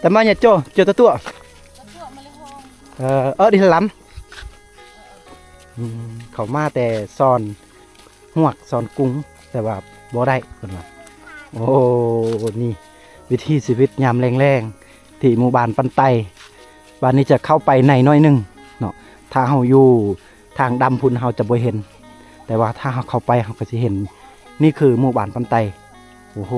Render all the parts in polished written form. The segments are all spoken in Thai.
แต่มาเนี่ยโจตัวดิล้ำเขามาแต่ซอนหวกซอนกุ้งแต่ว่าบ่ได้คนว่าโอ้นี่วิธีชีวิตยามแรงๆที่หมู่บ้านปันไตบ้านนี้จะเข้าไปในน้อยนึงเนาะถ้าเฮาอยู่ทางดำพุ่นเฮาจะบ่เห็นแต่ว่าถ้าเฮาเข้าไปเฮาก็จะเห็นนี่คือหมู่บ้านปันไตโอ้โห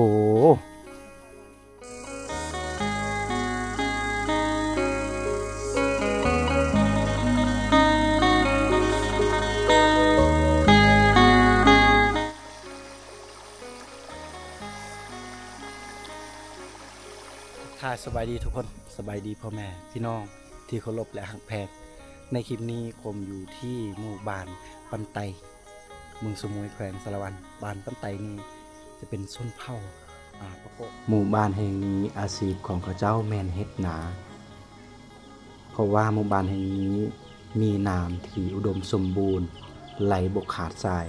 สบายดีทุกคนสบายดีพ่อแม่พี่น้องที่เคารพและหักแพงในคลิปนี้ผมอยู่ที่หมู่บ้านปันไตเมืองสมุยแขวงสารวันบ้านปันไตนี้จะเป็นส้นเผ่าหมู่บ้านแห่งนี้อาชีพของเขาเจ้าแมนเฮ็ดนาเพราะว่าหมู่บ้านแห่งนี้มีน้ำที่อุดมสมบูรณ์ไหลบกขาดทราย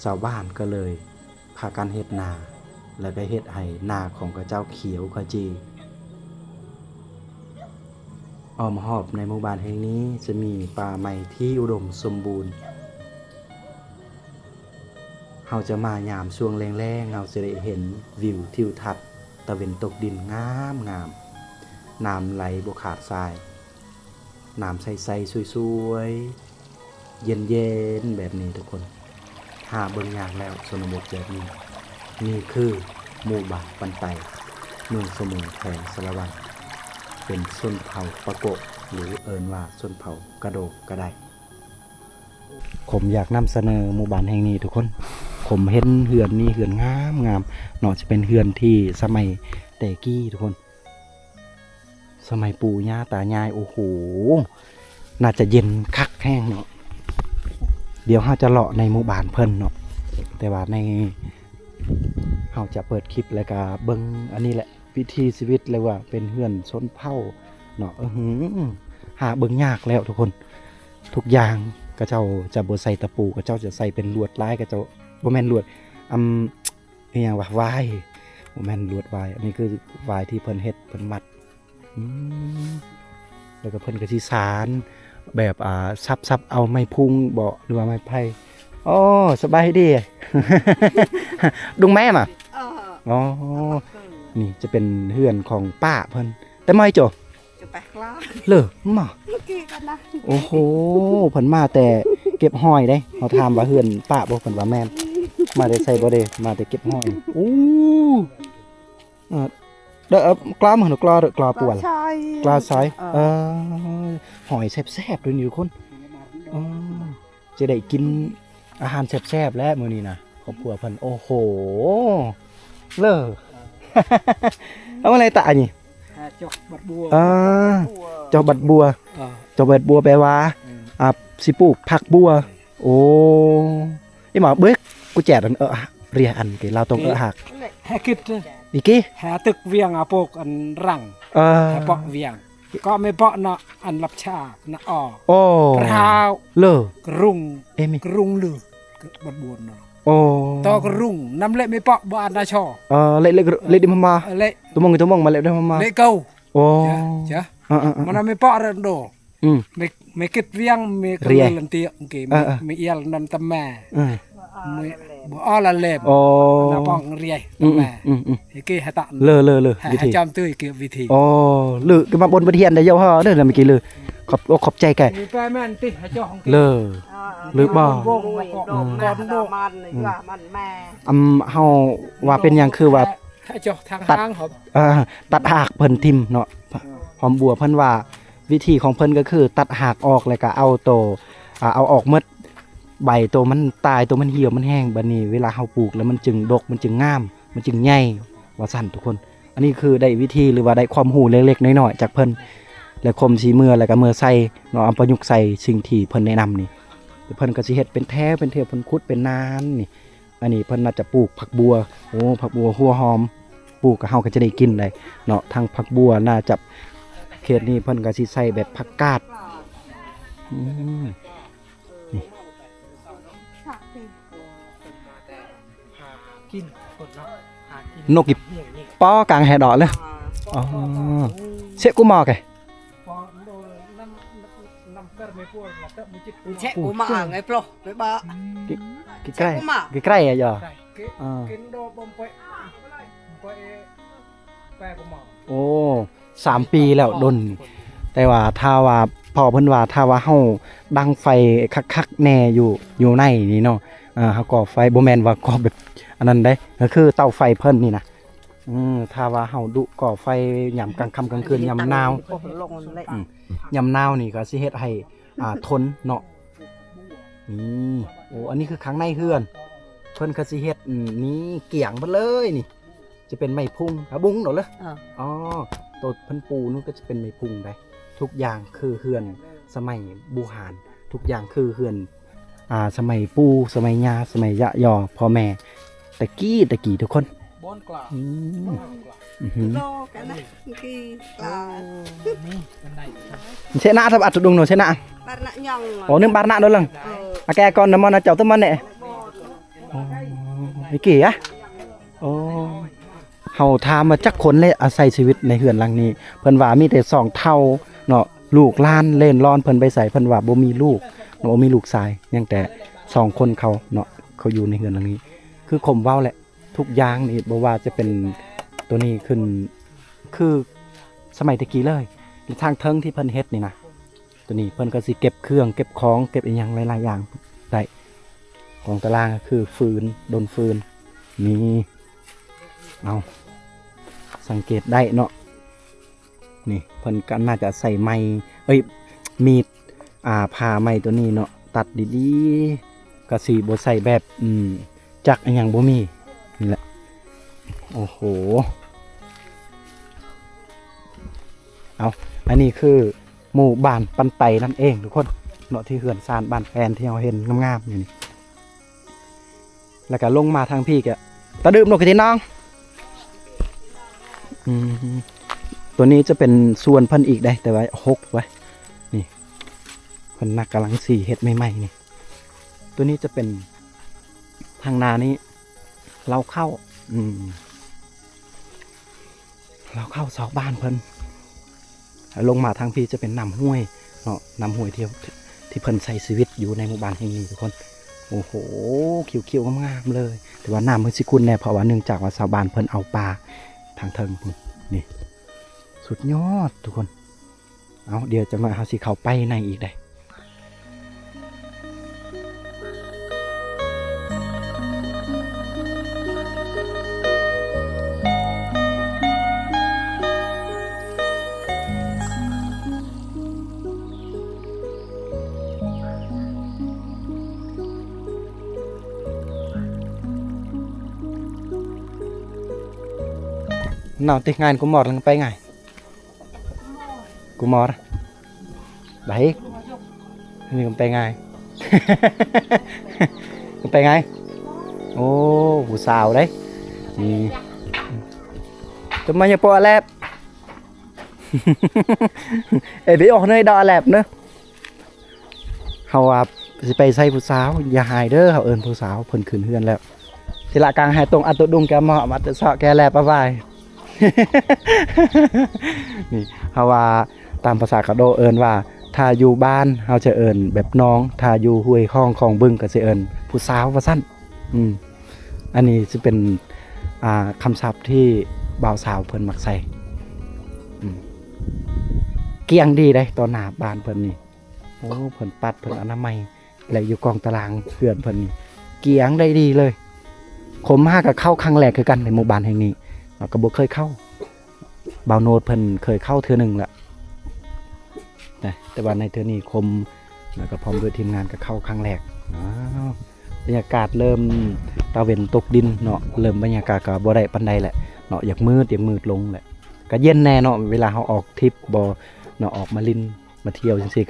ชาวบ้านก็เลยพากันเฮ็ดนาและก็เฮ็ดให้นาของเขาเจ้าเขียวขจีอ้อมหอบในหมู่บ้านแห่งนี้จะมีป่าไม้ที่อุดมสมบูรณ์เราจะมายามช่วงแรงๆเราจะได้เห็นวิวทิวทัศน์ตะเวนตกดินงามน้ำไหลบ่ขาดทรายน้ำใสๆสวยๆเย็นๆแบบนี้ทุกคนหาเบิ่งอย่างแล้วชนบทแบบนี้นี่คือหมู่บ้านปันไตเมืองสมุยแขวงสารวันเป็นชนเผ่าปะโกะหรือเอิ้นว่าชนเผ่ากระโดกก็ได้ผมอยากนำเสนอหมู่บ้านแห่งนี้ทุกคนผมเห็นเฮือนนี้เฮือนงามเนาะจะเป็นเฮือนที่สมัยแต่กี้ทุกคนสมัยปู่ย่าตายายโอ้โหน่าจะเย็นคักแห้งเนาะเดี๋ยวเราจะเลาะในหมู่บ้านเพิ่นเนาะแต่ว่าในเราจะเปิดคลิปแล้วก็เบิ่งอันนี้แหละวิถีชีวิตเลยว่าเป็นเฮือนชนเผ่าเนาะหาเบิ่งยากแล้วทุกคนทุกอย่างก็เจ้าจะบ่ใส่ตะปูก็เจ้าจะใส่เป็นลวดลายก็เจ้าบ่แม่นลวดอีหยังว่าวายบ่แม่นลวดวายอันนี้คือวายที่เพิ่นเฮ็ดเพิ่นมัดแล้วก็เพิ่นก็สิสานแบบซับเอาไม้พุงบ่หรือว่าไม้ไผ่อ๋อสบายดี ดุงแม่มาอ๋อนี่จะเป็นเฮือนของป้าเพิ่นแต่ไม่โจจะไปกล้าเลอมาโอ้โหเพิ่นมาแต่เก็บหอยได้เขาถามว่าเฮือนป้าบ่เพิ่นว่าแม่นมาได้ใส่บ่ได้มาแต่เก็บหอยอู้เด้อกล้ามันกล้ากล้าป่วนกล้าซอยหอยแซ่บๆด้วยนี่ทุกคนจะได้กินอาหารแซ่บๆแล้วมื้อนี้นะครอบครัวเพิ่นโอ้โหเลอ เอาอะไรตานี่จอกบัดบัวจอกบัดบัวจอกบัดบัวแปลว่าสิปลูกผักบัวโอ้ยหมอเบิกกูแจกอันเรียอันที่เราต้องหักแฮกิดอีกี้หาตึกเวียงปกอันรังเปาะเวียงก็ไม่เปาะเนาะอันรับชานะอ้อพราวเลอก รุงลือบัดบัวเนาะโอ้ตอกรุ่งน้ำเละไม่เปาะบ่อันดาชอเละดิมาเละตัวมงมาเละดิมาเละเก้าโอ้จ้ะมันไม่เปาะเรนโดไม่คิดเวียงไม่กระลันเตียงเกไม่เอียลนันตแม่ไม่บ่อ้อละเล็บน้ำปองเรียตแม่เกี่ยตันเลอวิธีจำตื้อเกี่ยวิธีโอ้ลือก็มาบนประเทียนได้เยอะฮะเด้อเมื่อกี้ลือขอบใจแกมีแปรแม่นติเจ้าของเลอหรือบ่ก่อนโดมันแม่เฮาว่าเป็นอย่างคือว่าตัดหากเพิ่นทิมเนาะหอมบัวเพิ่นว่าวิธีของเพิ่นก็คือตัดหากออกแล้วก็เอาโตเอาออกหมดใบโตมันตายโตมันเหี่ยวมันแห้งบัดนี้เวลาเฮาปลูกแล้วมันจึงดกมันจึงงามมันจึงใหญ่ว่าซั่นทุกคนอันนี้คือได้วิธีหรือว่าได้ความรู้เล็กๆน้อยๆจากเพิ่นแล้วคมสีมือแล้วก็มือใส่เนาะเอาประยุกต์ใส่สิ่งที่เพิ่นแนะนำนี่เพิ่นก็สิเฮ็ดเป็นแท้เป็นเทปเพิ่นขุดเป็นนานนี่อันนี้เพิ่นน่าจะปลูกผักบัวโอ้ผักบัวหัวหอมปลูกก็เฮาก็จะได้กินได้เนาะทางผักบัวน่าจะเขตนี้เพิ่นก็สิใส่แบบผักกาดนี่นกอีป้อกลางแห่ดอกเลย อ๋อเสะกูมอแก Cek kuma ngai plo, be ba. ใกล้ใกล้อ่ะยอ โอ้3 ปีแล้วดนแต่ว่าถ้าว่าพ่อเพิ่นว่าถ้าว่าเฮาดังไฟคักๆแน่อยู่ในนี่เนาะเฮาก่อไฟบ่แม่นว่าก่อแบบอันนั้นได้ก็คือเตาไฟเพิ่นนี่นะถ้าว่าเฮาดุก่อไฟยามกลางค่ำกลางคืนยามหนาว ยามหนาวนี่ก็สิเฮ็ดให้ทนเนาะโอ้อันนี้คือข้างในเฮือนเพิ่นก็สิเฮ็ดนี่เกี่ยงเบิดเลยนี่จะเป็นไม้พุงบุ้งเนาะเลยอ๋อตัวเพิ่นปูนู่นก็จะเป็นไม้พุงได้ทุกอย่างคือเฮือนสมัยโบราณทุกอย่างคือเฮือนสมัยปู่สมัยย่าสมัยยะยอพ่อแม่ตะกี้ทุกคนบอนกลา โลกันนะกี่กลา เชนะทับอัดดุงเนาะเชนะ บ้านน่ะยัง โอ้นึงบาดนะโดนลังแกก่อนน้ำมันเจ้าต้นมันเนี่ยไอ้กี่อะโอ้เฮาทามาจักคนเลยอาศัยชีวิตในเฮือนหลังนี้เพิ่นว่ามีแต่2 เท่าเนาะลูกหลานเล่นร้อนเพิ่นไปใส่เพิ่นว่าบ่มีลูกเนาะมีลูกชายยังแต่2 คนเขาเนาะเขาอยู่ในเฮือนหลังนี้คือข่มเว้าแหละทุกอย่างนี่บ่ว่าจะเป็นตัวนี้ขึ้นคือสมัยตะกี้เลยทางเทิงที่เพิ่นเฮ็ดนี่นะตัวนี้เพิ่นก็สิเก็บเครื่องเก็บของเก็บอีหยังหลายๆอย่างได้ของตารางก็คือฟืนดนฟืนนี่เอาสังเกตได้เนาะนี่เพิ่นก็น่าจะใส่ไม้มีดผ่าไม้ตัวนี้เนาะตัดดีๆก็สิบ่ใส่แบบจักอีหยังบ่มีนี่แหละโอ้โหเอาอันนี้คือหมู่บ้านปันไตนั่นเองทุกคนเนาะที่เฮือนซานบ้านแฟนที่เราเห็นงามๆอยู่นี่แล้วก็ลงมาทางพี่ก็ตะดื่มนกกระทิน้องตัวนี้จะเป็นส่วนเพิ่นอีกได้แต่ว่า6ไว้นี่เพิ่นนักกำลังสีเฮ็ดใหม่ๆนี่ตัวนี้จะเป็นทางนานี้เราเข้าเสาบ้านเพิ่นลงมาทางพี่จะเป็นน้ำห้วยเนาะน้ำห้วยที่เพิ่นใช้ชีวิตอยู่ในหมู่บ้านแห่งนี้ทุกคนโอ้โหเขียวๆงามๆเลยแต่ว่าน้ำมันสิคุณแน่เพราะว่าเนื่องจากว่าชาวบ้านเพิ่นเอาปลาทางเทิงนี่สุดยอดทุกคนเอาเดี๋ยวจะมาเอาสิเข้าไปในอีกได้nào thì ngài cũng mọt là bay ngài cũng mọt đấyนี่cũng bay ngài cũng bay ngài ô vụ xào đấy tụi mày nhập lẹp để biết ở nơi đo lẹp nữa họสิไปใส่ผู้สาวอย่าหายเด้อเขาเอิ้นผู้สาวเพิ่นขึ้นเฮือนแล้วทีละกลางให้ตรงอัตดุงแกเหมาะมาแต่เซาะแกแลบเอาไว้ นี่เฮาว่าตามภาษากะโดเอิ้นว่าถ้าอยู่บ้านเฮาจะเอิ้นแบบน้องถ้าอยู่ห้วยคลองของบึงก็สิเอิ้นผู้สาวว่าซั่นอันนี้สิเป็นคำศัพท์ที่บ่าวสาวเพิ่นมักใส่เกียงดีได้ตอนหน้าบ้านเพิ่นนี่โอ้เพิ่นปัดเพิ่นอนามัยแล้วอยู่กองตารางเขื่อนเพิ่นนี่เกียงได้ดีเลยผมมาก็เข้าครั้งแรกคือกันในหมู่บ้านแห่งนี้ก็บ่เคยเข้าบ่าวโนดเพิ่นเคยเข้าเทื่อนึงแหละแต่ว่าในเทื่อนี้คมแล้วก็พร้อมด้วยทีมงานก็เข้าครั้งแรกบรรยากาศเริ่มตะเวนตกดินเนาะเริ่มบรรยากาศก็บ่ได้ปานใดแหละเนาะอยากมืดลงแหละก็เย็นแน่เนาะเวลาเฮาออกทริปบ่เนาะออกมาลินมาเที่ยวจังซี่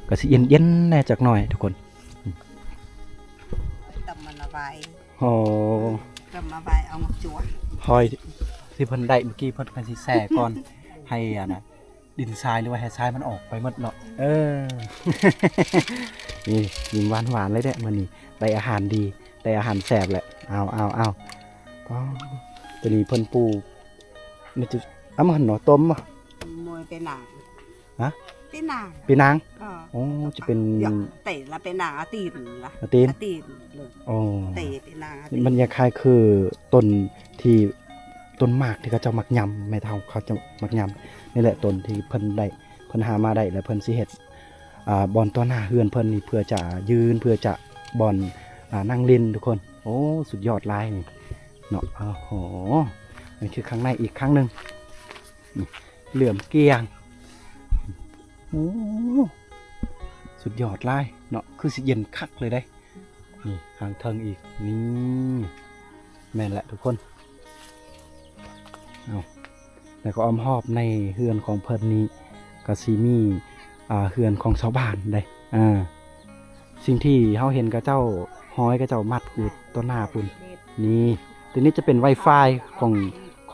ก็สิเย็นแน่จักหน่อยทุกคนตำมันบายอ๋อตำมาบายเอามาจั่วหอยที่เพิ่นได้เมื่อกี้เพิ่นก็สิแส่ก่อนให้ดินทรายหรือว่าให้ทรายมันออกไปหมดเนาะนี่ยิ้มหวานเลยเด้มื้อนี้ได้อาหารดีได้อาหารแซ่บแหละเอาตัวนี้เพิ่นปูนี่จะ ำมันหนอต้มบ่ มวยเป็นหนัง ฮะ เป็นหนัง ปีนาง อ๋อ โอ้จะเป็น เตะละเป็นหนังอาตีนละ อาตีน อาตีนเลย โอ้ เตะเป็นหนังอาตี มันคล้ายๆคือต้นที่ต้นหมากที่เขาเจ้ามักยำแม่เฒ่าเขาจะมักยำนี่แหละต้นที่เพิ่นได้เพิ่นหามาได้แล้วเพิ่นสิเฮ็ดบอนตัวหน้าเฮือนเพิ่นนี่เพื่อจะยืนเพื่อจะบอนนั่งเล่นทุกคนโอ้สุดยอดหลายนี่เนาะโอ้โหนี่คือข้างในอีกครั้งหนึงนี่เหลื่อมเกียงโอ้สุดยอดหลายเนาะคือสิเย็นคักเลยได้นี่ข้างเทิงอีกนี่แม่นแหละทุกคนเอาแล้วก็อ้อมหอบในเฮือนของเพิ่นนี้ก็สิมีเฮือนของชาวบ้านได้สิ่งที่เฮาเห็นกับเจ้าห้อยกับเจ้ามัดอยู่ต้นหน้าปุ่นนี่ตัวนี้จะเป็น Wi-Fi ข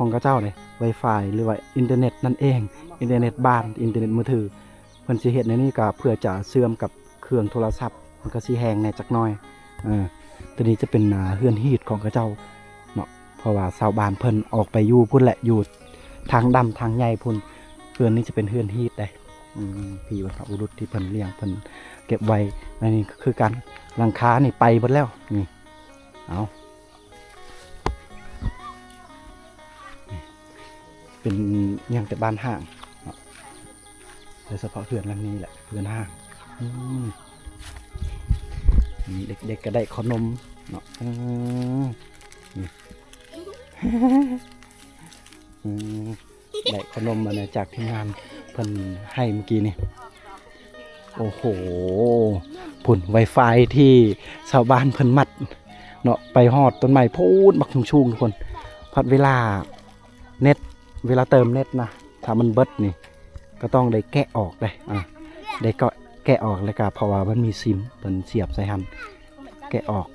องกับเจ้าเลย Wi-Fi หรือว่าอินเทอร์เน็ตนั่นเองอินเทอร์เน็ตบ้านอินเทอร์เน็ตมือถือเพิ่นสิเฮ็ดในนี้ก็เพื่อจะเชื่อมกับเครื่องโทรศัพท์มันก็สิแฮงแหน่จักหน่อยตัวนี้จะเป็นเฮือนฮีทของกับเจ้าเนาะเพราะว่าชาวบ้านเพิ่นออกไปอยู่พุ่นแหละอยู่ทางดำทางใหญ่พุ่นเฮือนนี้จะเป็นเฮือนฮีทได้พี่วัฒนอุรุษที่เพิ่นเลี้ยงเพิ่นเก็บไว้นี่คือการหลังคานี่ไปหมดแล้วนี่เอาเป็นยังแต่บ้านห้างโดยเฉพาะเฮือนหลังนี้แหละเฮือนห้างเด็กๆก็ได้ขนมเนาะได้ขนมมาจากที่งานเพิ่นให้เมื่อกี้นี่โอ้โหผุ่น Wi-Fi ที่ชาวบ้านเพิ่นมัดเนาะไปฮอดต้นไม้พูดบักชุงๆทุกคนพัดเวลาเน็ตเวลาเติมเน็ตนะถ้ามันเบิดนี่ก็ต้องได้แกะออกได้ได้ก็แกะออกแล้วก็เพราะว่ามันมีซิมเพิ่นเสียบใส่หันแกะออก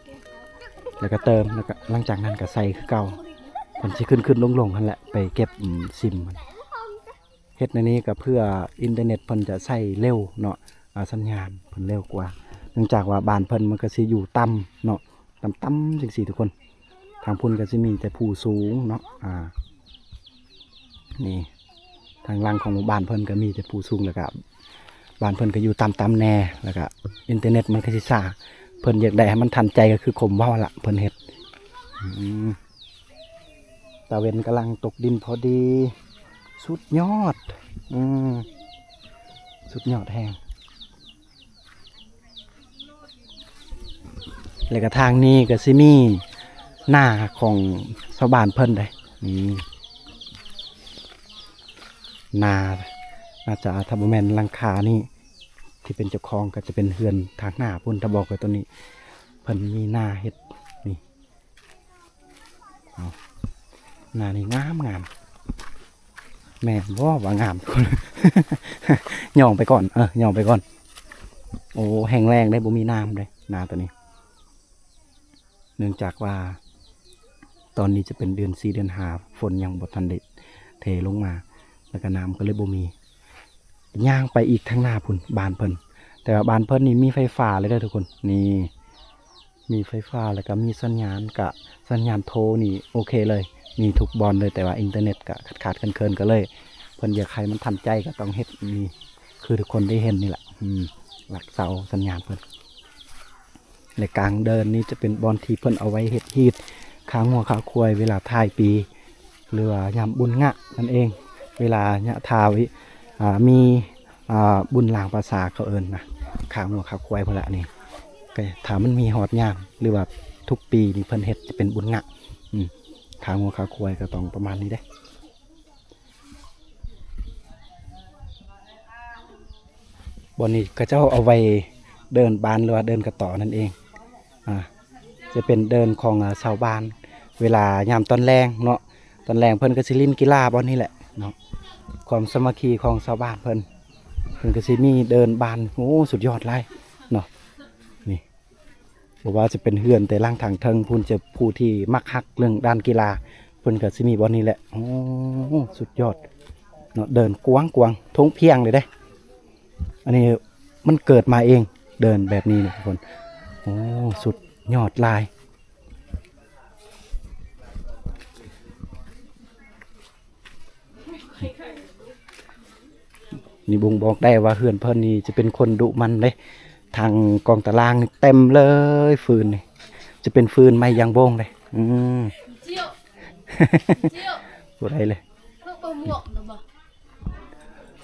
แล้วก็เติมแล้วก็หลังจากนั้นก็ใส่คือเก่าเพิ่นสิขึ้นลงๆนั่นแหละไปเก็บซิมมันเฮ็ดในนี้ก็เพื่ออินเทอร์เน็ตเพิ่นจะใช้เร็วเนาะสัญญาณเพิ่นเร็วกว่าเนื่องจากว่าบ้านเพิ่นมันก็สิอยู่ต่ำเนาะต่ำๆจังซี่ทุกคนทางพุ่นก็สิมีแต่ภูสูงเนาะนี่ทางหลังของหมู่บ้านเพิ่นก็มีแต่ภูสูงแล้วก็บ้านเพิ่นก็อยู่ต่ำๆแน่แล้วก็อินเทอร์เน็ตมันก็สิช้าเพิ่นอยากได้ให้มันทันใจก็คือข่มเว้าล่ะเพิ่นเฮ็ดตะเวนกำลังตกดินพอดีสุดยอดสุดยอดแฮงแล้วก็ทางนี้ก็สิมีหน้าของชาวบ้านเพิ่นได้นี่นาน่าจะทำแมนหลังคานี่ที่เป็นเจ้าของก็จะเป็นเฮือนทางหน้าพุ่นตะบอกไว้ตัวนี้เพิ่นมีหน้าเฮ็ดนี่เอาหน้านี่งามแม่ว่างามคน ย่องไปก่อนย่องไปก่อนโอ้แห้งแรงได้บ่มีน้ำเลยนาตัวนี้เนื่องจากว่าตอนนี้จะเป็นเดือน4เดือน5ฝนยังบ่ทันได้เทลงมาแล้วก็น้ำก็เลยบ่มีย่างไปอีกทางหน้าพุ่นบ้านเพิ่นแต่ว่าบ้านเพิ่นนี่มีไฟฟ้าเลยเด้อทุกคนนี่มีไฟฟ้าแล้วก็มีสัญญาณกับสัญญาณโทรนี่โอเคเลยมีทุกบอลเลยแต่ว่าอินเทอร์เน็ตก็ขาดเคินก็เลยเพิ่นอยากให้มันทันใจก็ต้องเฮ็ดนี่คือทุกคนได้เห็นนี่แหละหลักเสาสัญญาณเพิ่นและกลางเดินนี้จะเป็นบอลที่เพิ่นเอาไว้เฮ็ดฮีทค้างหัวขาควายเวลาท้ายปีหรือว่ายามบุญงะนั่นเองเวลาเนี่ยทาไว้มีบุญหลางภาษาเขาเอิ้นนะค้างหัวขาควายพุ่นละนี่ก็ถ้ามันมีฮอดยามหรือว่าทุกปีนี่เพิ่นเฮ็ดจะเป็นบุญงะค้างหัวขาควายก็ต้องประมาณนี้ได้บอนนี้ก็เจ้าเอาไว้เดินบานหรือว่าเดินกระต่อนั่นเองจะเป็นเดินของชาวบ้านเวลายามตอนแรงเนาะตอนแรงเพิ่นก็สิเล่นกีฬาบอนนี้แหละเนาะความสามัคคีของชาวบ้านเพิ่นก็สิมีเดินบานโอ้สุดยอดเลยเนาะนี่บอกว่าจะเป็นเฮือนแต่ล่างทางเทิงพุ่นจะผู้ที่มักฮักเรื่องด้านกีฬาเพิ่นก็สิมีบอนนี้แหละโอ้สุดยอดเนาะเดินกว้างทงเพียงเลยได้อันนี้มันเกิดมาเองเดินแบบนี้นะทุกคนโอ้สุดยอดลาย นี่บ่งบอกได้ว่าเฮือนเพิ่นนี่จะเป็นคนดุมันเด้ทางกองตารางนี่เต็มเลยฟืนนี่จะเป็นฟืนไม้ยางบงเลยบ่ได้เลย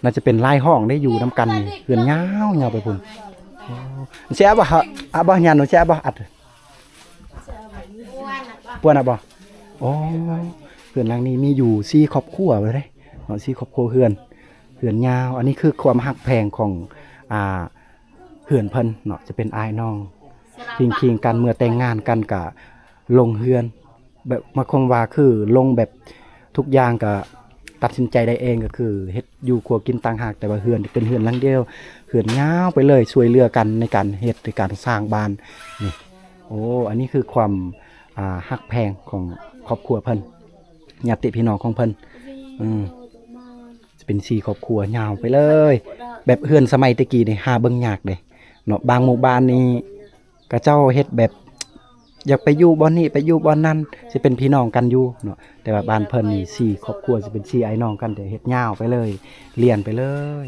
น่าจะเป็นลายห้องได้อยู่นำกันนี่เฮือนยาวไปพุ่นเสียบ่ฮะบ่ยันเสียบ่อัดปวนน่ะบ่อ๋อเฮือนหลังนี้มีอยู่4ครอบครัวเลยเด้เนาะ4ครอบครัวเฮือนยาวอันนี้คือความฮักแพงของเฮือนเพิ่นเนาะจะเป็นอ้ายน้องคิงกันเมื่อแต่งงานกันก็ลงเฮือนแบบมาคงว่าคือลงแบบทุกอย่างก็ตัดสินใจได้เองก็คือเฮ็ดอยู่ครัวกินต่างหากแต่ว่าเฮือนเป็นเฮือนหลังเดียวเฮือนยาวไปเลยช่วยเหลือกันในการเฮ็ดในการสร้างบ้านนี่โอ้อันนี้คือความฮักแพงของครอบครัวเพิ่นญาติพี่น้องของเพิ่นจะเป็น4ครอบครัวยาวไปเลยแบบเฮือนสมัยตะกี้นี่หาเบิ่งยากเด้เนาะบางหมู่บ้านนี่ก็เจ้าเฮ็ดแบบอยากไปอยู่บ่อนนี้ไปอยู่บ่อนนั้นสิเป็นพี่น้องกันอยู่เนาะแต่ว่าบ้านเพิ่นนี่4ครอบครัวสิเป็น4ไอ้น้องกันแต่เฮ็ดยาวไปเลยเลียนไปเลย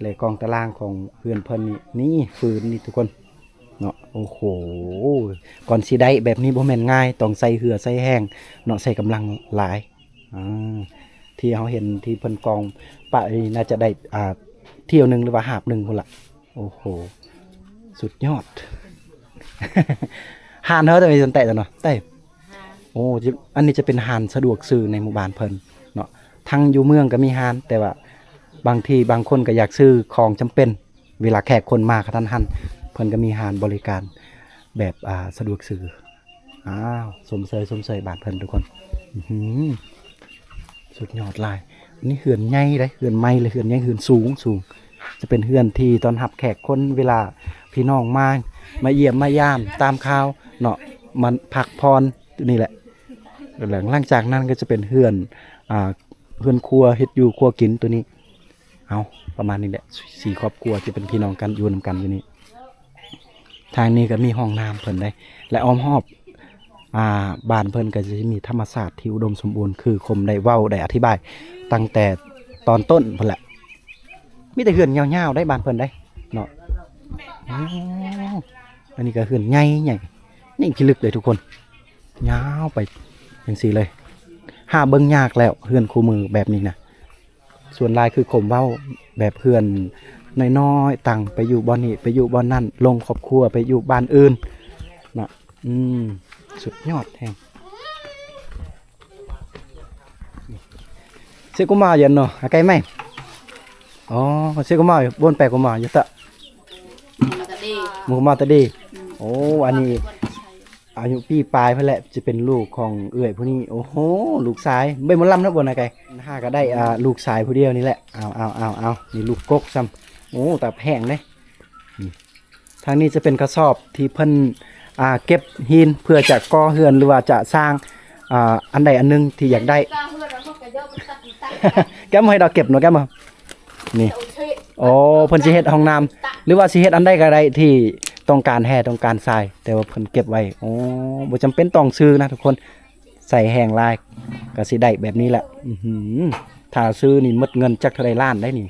เลยกองตารางของเพื่อนเพิ่นนี่ฟืนนี่ทุกคนเนาะโอ้โหก่อนสิได้แบบนี้บ่แม่นง่ายต้องใส่เหือใส่แห้งเนาะใส่กำลังหลายที่เฮาเห็นที่เพิ่นกองปะน่าจะได้เที่ยวนึงหรือว่าหาบนึงพุ่นล่ะโอ้โหสุดยอด หานเฮ้อแต่ไม่สนแต่จ้ะเนาะแต่โอ้อันนี้จะเป็นหานสะดวกซื้อในหมู่บ้านเพิ่นเนาะทั้งอยู่เมืองก็มีหานแต่ว่าบางทีบางคนก็อยากซื้อของจำเป็นเวลาแขกคนมากทันหันเพิ่นก็มีหานบริการแบบสะดวกซื้ออ้าวสมเสยบ้านเพิ่นทุกคนสุดยอดหลายอันนี้เฮือนใหญ่เลยเฮือนใหม่เลยเฮือนใหญ่เฮือนสูงจะเป็นเฮือนที่ต้อนรับแขกคนเวลาพี่น้องมาเยี่ยมมายามตามข่าวเนาะมันพักพรนี่แหละหลังจากนั้นก็จะเป็นเฮือนครัวเฮ็ดอยู่ครัวกินตัวนี้เอาประมาณนี้แหละ4ครอบครัวจะเป็นพี่น้องกันอยู่นำกันอยู่นี่ทางนี้ก็มีห้องน้ำเพิ่นได้และอ้อมรอบบ้านเพิ่นก็จะมีธรรมศาสตร์ที่อุดมสมบูรณ์คือคมได้เว้าได้อธิบายตั้งแต่ตอนต้นเพิ่นแหละมีแต่เฮือนยาวๆได้บ้านเพิ่นได้เนาะอันนี้ก็เฮือนใหญ่นี่พิลึกเลยทุกคนยาวไปอย่างสี่เลยหาเบิ่งยากแล้วเฮือนคู่มือแบบนี้นะส่วนลายคือข่มเว้าแบบเฮือนน้อยๆตังไปอยู่บ่อนนี้ไปอยู่บ่อนนั่นลงครอบครัวไปอยู่บ้านอื่นนะสุดยอดแฮงเสกุมาเย็นเนาะไกลไหมอ๋อเสกุมาบนแปลกุมาอยู่ตะมุกมาตะดีโอ้อันนี้อายุปีปลายเพื่อแหละจะเป็นลูกของเอื้อยผู้นี้โอ้โหลูกชายใบมะลำนะบนอะไรห้าก็ได้ลูกชายผู้เดียวนี่แหละเอานี่ลูกกกซ้ำโอ้แต่แพงเลยทางนี้จะเป็นกระสอบที่เพิ่นเก็บหินเพื่อจะก่อเฮือนหรือว่าจะสร้างอันใดอันนึงที่อยากได้ แก้มให้เราเก็บเนาะแก้มมานี่โอ้เพิ่นสิเฮ็ดห้องน้ำหรือว่าสิเฮ็ดอันใดก็ได้ที่ต้องการแห่ต้องการทรายแต่ว่าเพิ่นเก็บไว้โอ้บ่จำเป็นต้องซื้อนะทุกคนใส่แห้งลายก็สิได้แบบนี้แหละถ้าซื้อนี่หมดเงินจักเท่าใดล้านได้นี่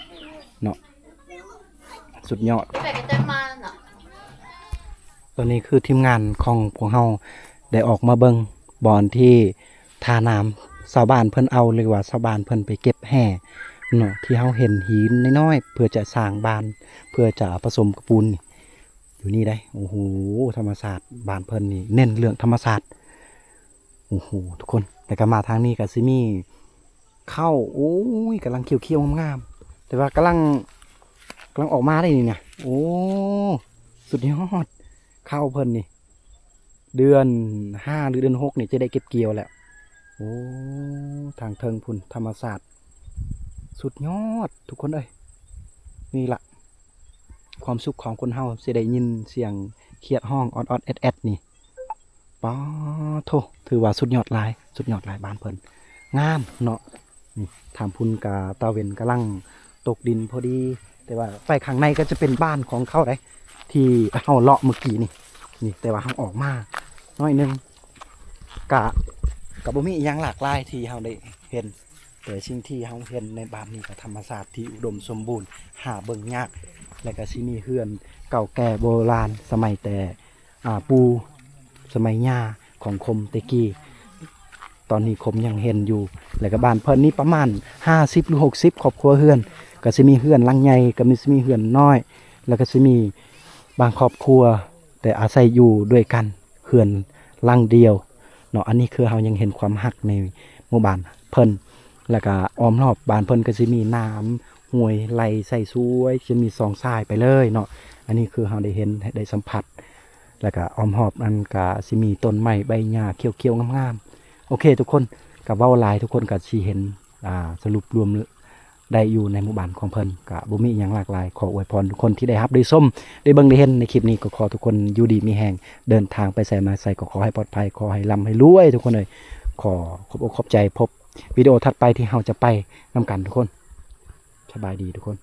เนาะสุดยอดตอนนี้คือทีมงานของพวกเฮาได้ออกมาเบิ่งบ่อนที่ทาน้ำชาวบ้านเพิ่นเอาหรือว่าชาวบ้านเพิ่นไปเก็บแห่เนาะที่เฮาเห็นหินน้อยๆเพื่อจะสร้างบ้านเพื่อจะผสมกับปูนอยู่นี่ได้โอ้โหธรรมศาสตร์บ้านเพิ่นนี่เน้นเรื่องธรรมศาสตร์โอ้โหทุกคนแต่ก็มาทางนี้ก็สิมีเข้าโอ้ยกำลังเขียวๆงามๆแต่ว่ากำลังออกมาได้นี่เนี่ยโอ้สุดยอดเข้าเพิ่นนี่เดือน5หรือเดือน6นี่จะได้เก็บเกี่ยวแล้วโอ้ทางเทิงพุ่นธรรมศาสตร์สุดยอดทุกคนเอ้ยนี่ละความสุขของคนเฮาสิได้ยินเสียงเขียดห้องออดแอดนี่ป้าโธถือว่าสุดยอดหลายบ้านเพิ่นงามเนาะนี่ถามพุ่นกาตาเวนกำลังตกดินพอดีแต่ว่าไฟข้างในก็จะเป็นบ้านของเขาได้ที่เฮาเลาะเมื่อกี้นี่แต่ว่าเฮาออกมาน้อยนึงกะบ่มีอย่างหลากหลายที่เฮาได้เห็น แต่สิ่งที่เฮาเห็นในบ้านนี้ก็ธรรมชาติที่อุดมสมบูรณ์หาเบิ่งยากและก็สิมีเฮือนเก่าแก่โบราณสมัยแต่ปู่สมัยย่าของคมแตะกี้ตอนนี้คมยังเห็นอยู่แล้วก็บ้านเพิ่นนี่ประมาณ50หรือ60ครอบครัวเฮือนก็สิมีเฮือนหลังใหญ่ก็สิมีเฮือนน้อยแล้วก็สิมีบางครอบครัวแต่อาศัยอยู่ด้วยกันเฮือนหลังเดียวเนาะอันนี้คือเฮายังเห็นความฮักในหมู่บ้านเพิ่นแล้วก็อ้อมรอบบ้านเพิ่นก็สิมีน้ำห้วยไหลใส่สวยจะมี2สายไปเลยเนาะอันนี้คือเฮาได้เห็นได้สัมผัสแล้วก็อ้อมรอบมันก็สิมีต้นไม้ใบหญ้าเขียวๆงามๆโอเคทุกคนก็เว้าหลายทุกคนก็สิเห็นสรุปรวมได้อยู่ในหมู่บ้านของเพิ่นก็บ่มีหยังหลากหลายขออวยพรทุกคนที่ได้รับได้ชมได้เบิ่งได้เห็นในคลิปนี้ก็ขอทุกคนอยู่ดีมีแรงเดินทางไปไสมาไสก็ขอให้ปลอดภัยขอให้ร่ำให้รวยทุกคนเลยขอขอบอกขอบใจพบวิดีโอถัดไปที่เราจะไปนำกันทุกคนสบายดีทุกคน